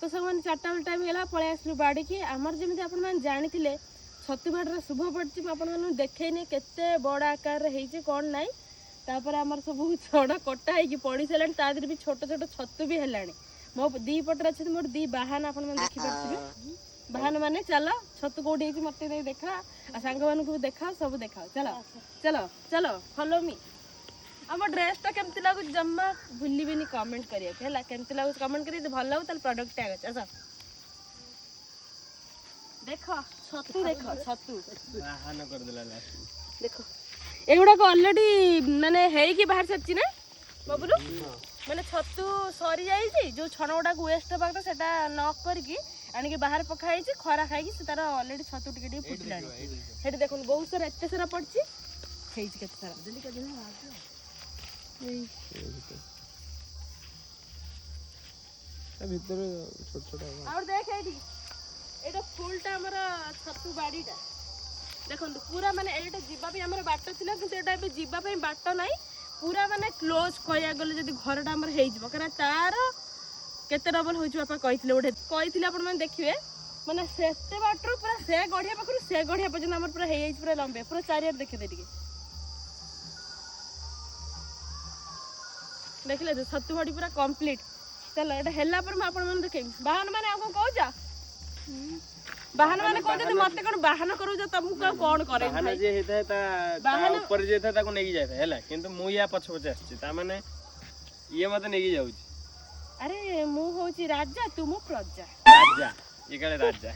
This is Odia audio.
ତ ସେମାନେ 4ଟା ବେଳ ଟାଇମ୍ ହେଲା ପଳେଇ ଆସିଲୁ ବାଡ଼ିକି। ଆମର ଯେମିତି ଆପଣମାନେ ଜାଣିଥିଲେ ଛତୁ ବାଡ଼ିର ଶୁଭ ପଡ଼ିଛି, ମୁଁ ଆପଣମାନଙ୍କୁ ଦେଖେଇନି କେତେ ବଡ଼ ଆକାରରେ ହେଇଛି କ'ଣ ନାହିଁ। ତାପରେ ଆମର ସବୁ ଛଡ଼ କଟା ହେଇକି ପଡ଼ି ସାରିଲାଣି, ତା ଦେହରେ ବି ଛୋଟ ଛୋଟ ଛତୁ ବି ହେଲାଣି। ମୋ ଦି ପଟରେ ଅଛନ୍ତି ମୋର ଦି ବାହାନ, ଆପଣମାନେ ଦେଖିପାରୁଥିବେ। ବାହାନ ମାନେ ଚାଲ ଛତୁ କୋଉଠି ହେଇଛି ମତେ ନେଇ ଦେଖା, ଆଉ ସାଙ୍ଗମାନଙ୍କୁ ବି ଦେଖାଅ, ସବୁ ଦେଖାଅ। ଚାଲ ଚାଲ ଚାଲ ଫଲୋ ମି। ଆମ ଡ୍ରେସଟା କେମିତି ଲାଗୁଛି ଜମା ଭୁଲିବିନି କମେଣ୍ଟ କରିବାକୁ ହେଲା। କେମିତି ଲାଗୁଛି କମେଣ୍ଟ କରି, ଯଦି ଭଲ ଲାଗୁଛି ତାହେଲେ ପ୍ରଡକ୍ଟ ଟ୍ୟାଗ ଅଛି। ଆସ ଦେଖ ଛତୁ, ଦେଖ ଛତୁ ବାହାନ କରିଦେଲା ଲାଷ୍ଟ। ଦେଖ ଏଗୁଡାକ ଅଲରେଡି ମାନେ ହେଇକି ବାହାରି ସାରିଛି ନା ବାବୁଲୁ। ମାନେ ଛତୁ ସରି ଯାଇଛି, ଯୋଉ ଛଣ ଗୁଡାକ ୱେଷ୍ଟ ହବା କଥା ସେଟା ନ କରିକି ଆଣିକି ବାହାରେ ପକା ହେଇଛି, ଖରା ଖାଇକି ସେ ତାର ଅଲରେଡି ଛତୁ ଟିକେ ଟିକେ ଫୁଟିଲାଣି। ସେଠି ଦେଖନ୍ତୁ ବହୁତ ସାରା ଏତେ ସାରା ପଡିଛି, ହେଇଛି କେତେ ସାରା। ଭିତରେ ଛୋଟ ଛୋଟ ଆଉ ଦେଖ ଏଇଠି, ଏଇଟା ଫୁଲଟା ଆମର ଛତୁ ବାଡିଟା ଦେଖନ୍ତୁ ପୁରା। ମାନେ ଏଇଟା ଯିବା ପାଇଁ ଆମର ବାଟ ଥିଲା, କିନ୍ତୁ ଏଇଟା ଏବେ ଯିବା ପାଇଁ ବାଟ ନାହିଁ, ପୁରା ମାନେ କ୍ଲୋଜ କହିବାକୁ ଗଲେ। ଯଦି ଘରଟା ଆମର ହେଇଯିବ, କାରଣ ତାର କେତେ ଡବଲ ହଉଛି ବାପା କହିଥିଲେ, ଗୋଟେ କହିଥିଲେ ଆପଣ ମାନେ ଦେଖିବେ। ମାନେ ସେତେ ବାଟରୁ ପୁରା ସେ ଗଢିଆ ପାଖରୁ ସେ ଗଢିଆ ପର୍ଯ୍ୟନ୍ତ ଆମର ପୁରା ହେଇଯାଇଛି, ପୁରା ଲମ୍ବେ, ପୁରା ଚାରିଆଡେ ଦେଖିଦେ ଟିକେ। ଦେଖିଲେ ତ ଛତୁ ବାଡି ପୁରା କମ୍ପ୍ଲିଟ। ଚାଲ ଏଇଟା ହେଲା ପରେ ମୁଁ ଆପଣ ମାନେ ଦେଖେଇବି। ବାହାନ ମାନେ ଆଉ କଣ କହୁଛ? ବାହାନ ମାନେ କହୁଛନ୍ତି ମତେ କଣ ବାହାନ କରୁଛ, ତମକୁ ଆଉ କଣ କରେ? ବାହାନ ଯିଏ ହେଇଥାଏ ତା ଉପରେ ଯିଏ ଥାଏ ତାକୁ ନେଇକି ଯାଇଥାଏ ହେଲା, କିନ୍ତୁ ମୁଁ ୟା ପଛେ ପଛେ ଆସିଛି, ତା ମାନେ ଇଏ ମତେ ନେଇକି ଯାଉଛି। ଆରେ ମୁଁ ହଉଛି ରାଜା, ତୁ ମୋ ପ୍ରଜା। ରାଜା ଇଏ କାଳେ ରାଜା।